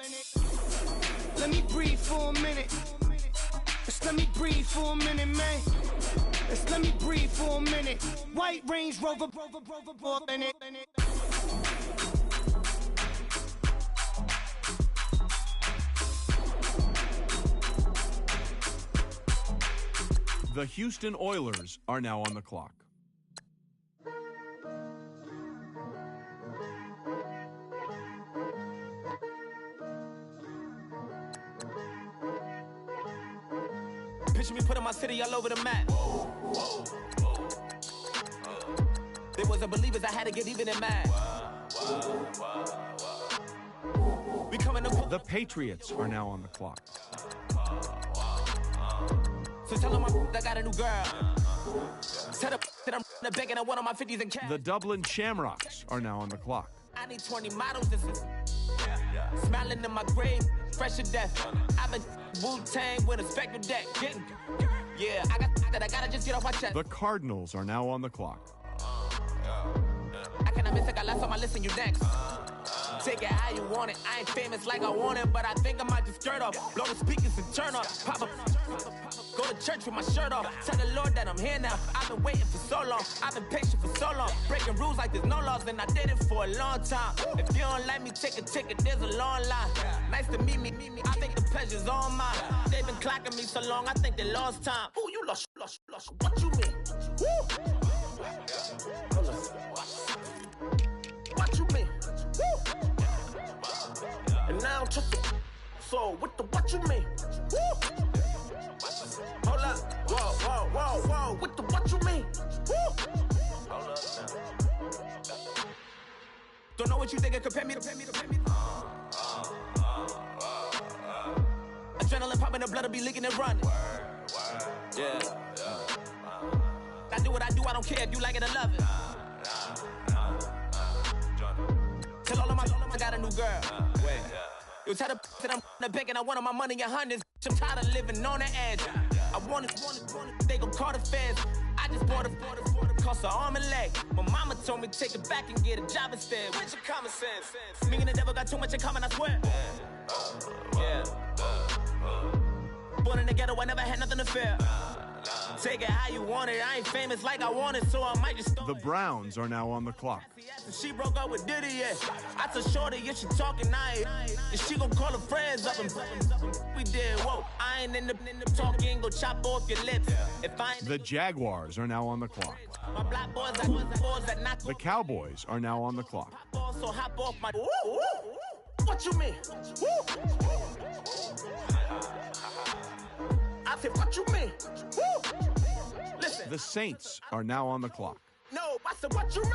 Let me breathe for a minute. Just let me breathe for a minute, man. Just let me breathe for a minute. White Range Rover, in it. The Houston Oilers are now on the clock. Picture me putting my city all over the map. They wasn't believers, I had to get even in mad. We coming to The Patriots are now on the clock. So tell them I got a new girl. Tell them that I'm the bacon at one of my 50s in cash. The Dublin Shamrocks are now on the clock. I need 20 models. This is smiling in my grave, fresh to death. I've been Wu-Tang with a spectral deck. Yeah, I gotta just get off my chest. The Cardinals are now on the clock. I cannot miss it, got last on my list and you next. Take it how you want it. I ain't famous like I want it, but I think I might just skirt off. Blow the speakers and turn up. Pop up. Go to church with my shirt off. Tell the Lord that I'm here now. I've been waiting for so long. I've been patient for so long. Breaking rules like there's no laws, and I did it for a long time. If you don't like me, take a ticket. There's a long line. Nice to meet me. I think the pleasure's all mine. They've been clocking me so long, I think they lost time. Ooh, you lost. What you mean? Woo! What you mean? Woo! And now I'm just so what you mean? Woo! Hold up, whoa, what you mean? Woo! Hold up now. Don't know what you think, compare me to. Adrenaline popping, the blood will be leaking and running. Yeah. I do what I do, I don't care if you like it or love it. Tell all of my I got a new girl. Wait. You tell the that I'm the bank and I want my money in hundreds. I'm tired of living on the edge. I want it. They gon' call the feds. I just bought a cost an arm and leg. My mama told me take it back and get a job instead. Where's your common sense? Me and the devil got too much in common, I swear. Yeah. Born in the ghetto, I never had nothing to fear. Take it how you want it. I ain't famous like I want it, so I might just. The Browns are now on the clock. She broke up with Diddy, yeah. I told Shorty, if she talking, and she gon' call her friends up and we did, whoa. I ain't in the talking, go chop off your lips. If I ain't The Jaguars are now on the clock. my black boys that knock The Cowboys are now on the clock. so hop off my. What you mean? I said, what you mean? Listen. The Saints are now on the clock. No, I said, what you mean?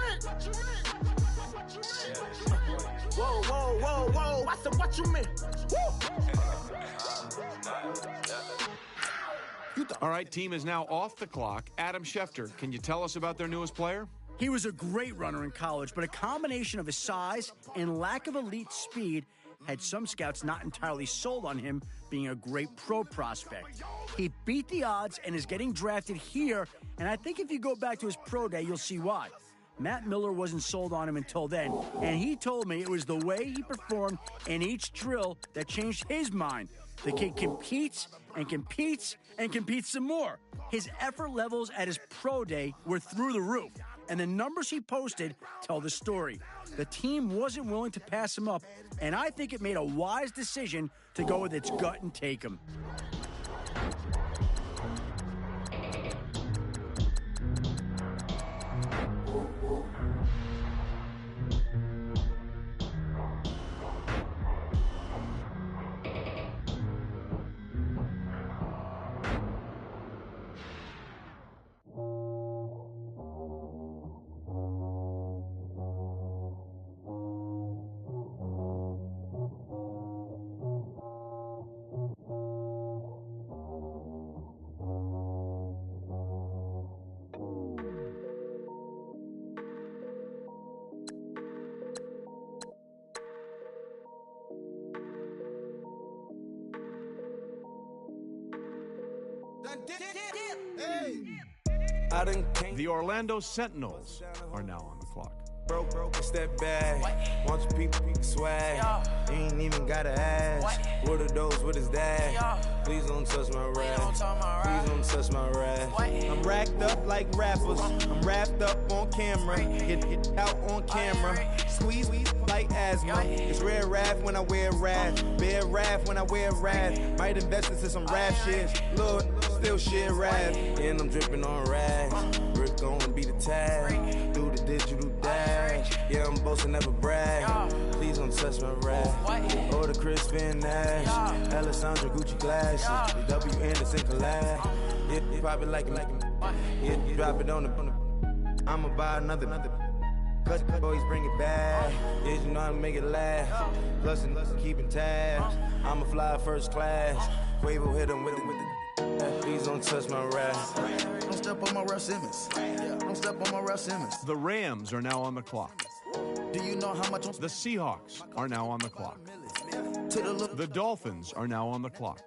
Whoa. I said, what you mean? All right, team is now off the clock. Adam Schefter, can you tell us about their newest player? He was a great runner in college, but a combination of his size and lack of elite speed had some scouts not entirely sold on him being a great pro prospect. He beat the odds and is getting drafted here, and I think if you go back to his pro day, you'll see why. Matt Miller wasn't sold on him until then, and he told me it was the way he performed in each drill that changed his mind. The kid competes and competes and competes some more. His effort levels at his pro day were through the roof, and the numbers he posted tell the story. The team wasn't willing to pass him up, and I think it made a wise decision to go with its gut and take him. The Orlando Sentinels are now on the clock. Broke, step back. Want your people swag. You ain't even gotta ask. What are those? What is that? Please don't touch my rap. Please don't touch my rap. I'm racked up like rappers. I'm wrapped up on camera. Get out on camera. Squeeze like asthma. It's rare wrath when I wear wrath. Bear wrath when I wear wrath. Might invest into some rap shit. Lord, still shit rap. And I'm dripping on rags. Rick gonna be the tag. Do the digital dash. Yeah, I'm boasting, never brag. Please don't touch my rap. Or the Chris Van Nash. Alessandra Gucci glasses. The W Anderson collab. Yeah, you probably like it. Yeah, you drop it on the. I'ma buy another. Cut boys bring it back. Yeah, you know how to make it last. Plus and keeping tabs. I'ma fly first class. Quavo hit him with it. Please don't touch my rap. Don't step on my Ralph Simmons. Don't step on my Ralph Simmons. The Rams are now on the clock. Do you know how much? The Seahawks are now on the clock. The Dolphins are now on the clock.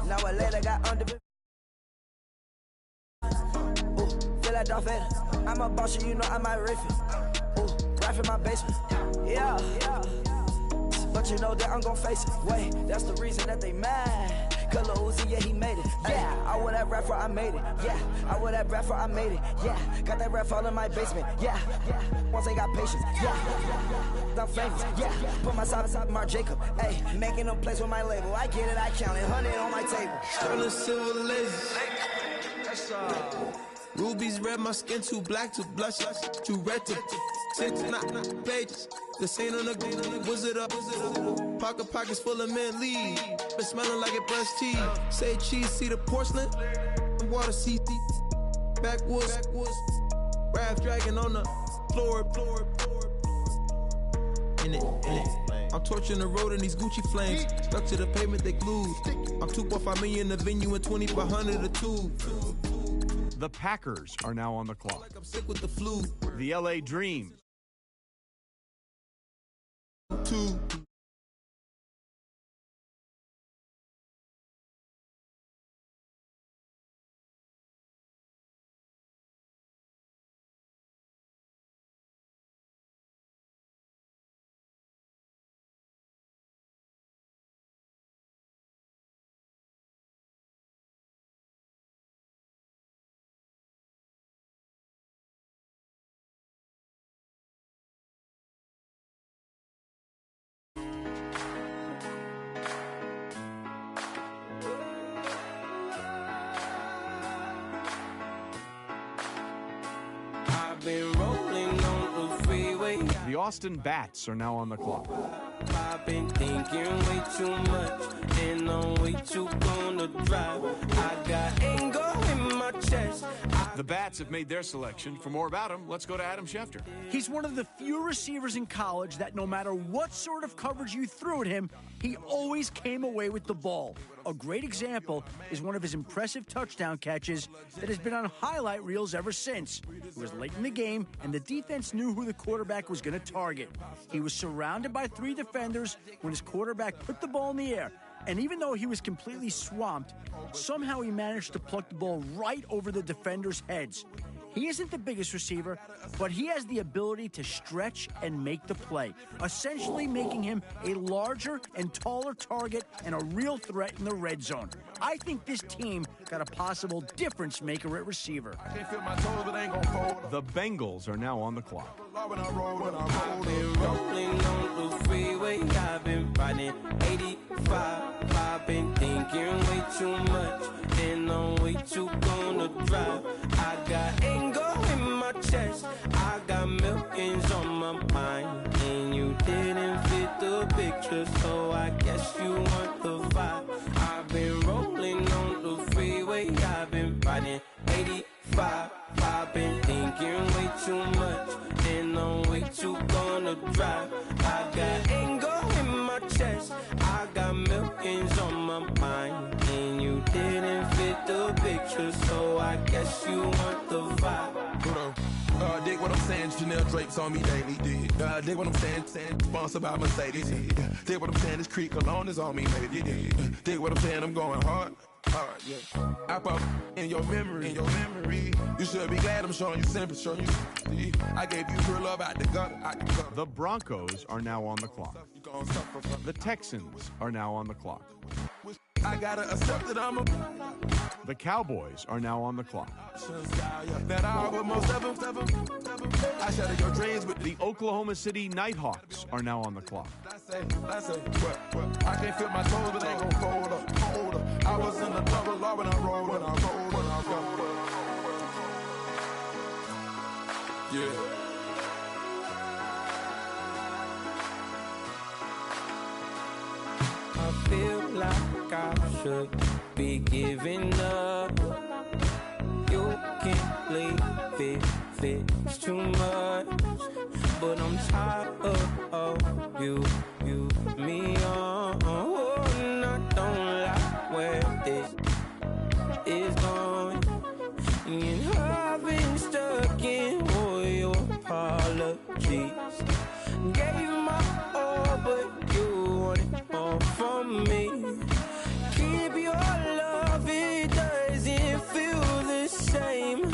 Now I later got under. Ooh, feel like Darth Vader. I'm a boss, you know I might riff it. Ooh, right in my basement. Yeah. But you know that I'm gon' face it. Wait, that's the reason that they mad. Cause Lil Uzi, yeah, he made it. Yeah, I would have rap for I made it. Yeah, I would have rap for I made it. Yeah, got that rap all in my basement. Yeah, once I got patience. Yeah, I'm famous. Yeah, put myself inside Mark Jacob. Hey, making a place with my label. I get it, I count it. 100 on my table. Sterling silver laser. Rubies red, my skin too black to blush, too red to tint, not pages. This ain't on the wizard up. Pockets full of mint lead. Been smelling like it brushed tea. Say cheese, see the porcelain. Water, see backwoods. Raft dragging on the floor. In it. I'm torching the road in these Gucci flames. Stuck to the pavement, they glued. I'm 2.5 million in the venue and 2,500 a tube. The Packers are now on the clock. Like I'm sick with the flu. The LA Dreams. Two. Been rolling on the freeway. The Austin Bats are now on the clock. I've been thinking way too much, and I'm way too gonna drive. I got anger in my chest. The Bats have made their selection. For more about him, let's go to Adam Schefter. He's one of the few receivers in college that no matter what sort of coverage you threw at him, he always came away with the ball. A great example is one of his impressive touchdown catches that has been on highlight reels ever since. It was late in the game, and the defense knew who the quarterback was going to target. He was surrounded by 3 defenders when his quarterback put the ball in the air. And even though he was completely swamped, somehow he managed to pluck the ball right over the defenders' heads. He isn't the biggest receiver, but he has the ability to stretch and make the play, essentially making him a larger and taller target and a real threat in the red zone. I think this team got a possible difference maker at receiver. The Bengals are now on the clock. I've been rolling on the freeway. I've been riding 85. I've been thinking way too much, and I'm way too gonna drive. I got anger in my chest. I got millions on my mind, and you didn't fit the picture, so I guess you want the vibe. I've been rolling on the freeway. I've been riding 85. I've drive. I got anger in my chest. I got millions on my mind. And you didn't fit the picture, so I guess you want the vibe. Hold on. Dig what I'm saying, Chanel drapes on me daily. Dig what I'm saying, sponsored by Mercedes. Dig what I'm saying, this Creek alone is on me, baby. Dig what I'm saying, I'm going hard, yeah. I pop in your memory, You should be glad I'm showing you sympathy, I gave you pure love out the gutter, The Broncos are now on the clock. The Texans are now on the clock. I gotta accept that I'm a... The Cowboys are now on the clock. That I with most of them. I shatter your dreams with the Oklahoma City Nighthawks are now on the clock. I can't feel my toes, but they ain't gon' fold up. I was in the double law when I rolled. Yeah. I feel like I should be giving up. You can't leave it's too much. But I'm tired of you, me on. And I don't like where this is going. And I've been stuck in all your apologies. Gave my all, but you wanted more from me. Keep your love, it doesn't feel the same.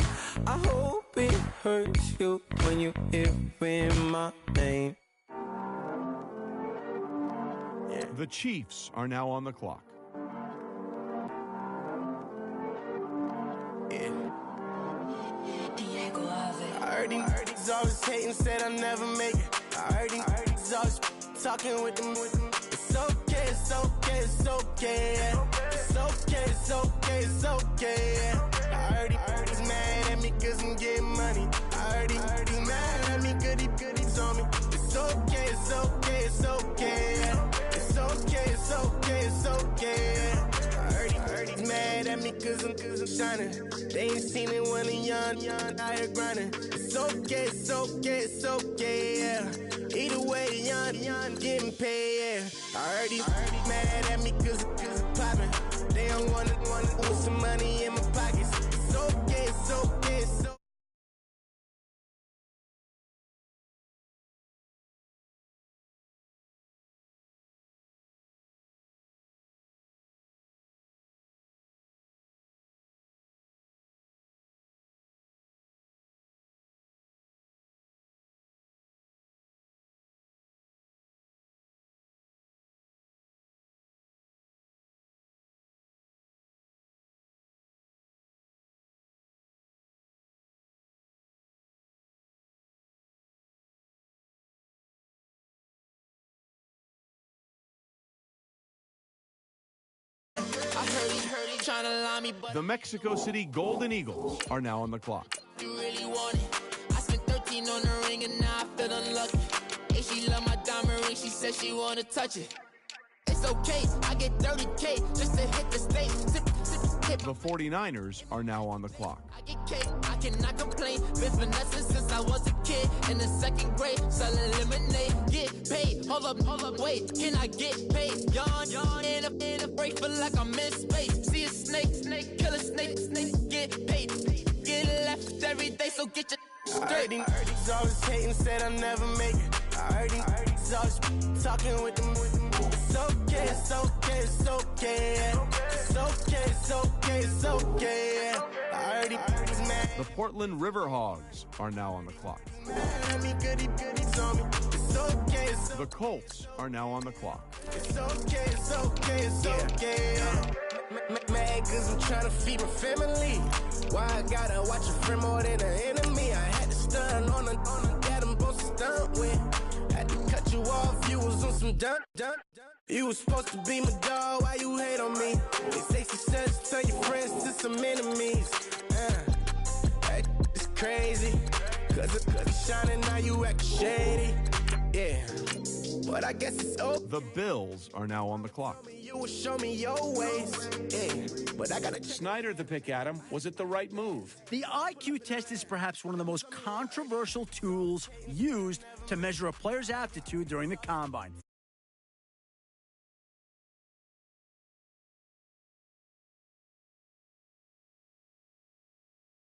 I hope it hurts you when you hear my name. The Chiefs are now on the clock. I heard he's always hating, said I never make it. I heard he's always talking with them. It's okay, it's okay, it's okay. It's okay, it's okay, it's okay. I heard he's mad at me cause I'm getting money. I heard he's mad at me cause he's on me. It's okay, it's okay, it's okay. It's okay, it's okay, it's okay. I heard he's mad at me cause I'm shining. They ain't seen it when I'm young, out here grinding. It's okay, it's okay, it's okay, yeah. Either way, young, getting paid, yeah. I heard he's mad at me cause I'm popping. They don't wanna put some money in my pockets. It's okay, it's okay, it's okay. I heard he trying to lie me, but The Mexico City Golden Eagles are now on the clock. you really want it. I spent 13 on the ring and now I feel unlucky. Hey, she love my diamond ring, she said she wanna touch it. It's okay, I get 30K just to hit the stage. Sip, hip. The 49ers are now on the clock. I get cake, I cannot complain. Been finessing since I was a kid. In the second grade, selling lemonade. Get paid, hold up, wait. Can I get paid? Yawn, in a break, feel like I'm in space. See a snake, kill a snake, get paid. Get left every day, so get your straight. I heard he's always hating, said I never make it. I heard he's always talking with them. It's okay, it's okay, it's okay. It's okay, it's okay, it's okay. I heard he's mad. The Portland Riverhogs are now on the clock. It's on me. It's okay, it's okay. The Colts are now on the clock. It's okay, it's okay, it's okay. Mad cause I'm trying to feed my family. Why I gotta watch a friend more than an enemy? I had to stun on a dad I'm supposed to stunt with. Had to cut you off, you was on some dun. You was supposed to be my dog, why you hate on me? They say success, turn your friends to some enemies. It's crazy, cause it's shining, now you act shady. Yeah. but I guess it's over. The Bills are now on the clock. You will show me your ways, yeah, but I gotta. Snyder, the pick, Adam. Was it the right move? The IQ test is perhaps one of the most controversial tools used to measure a player's aptitude during the combine.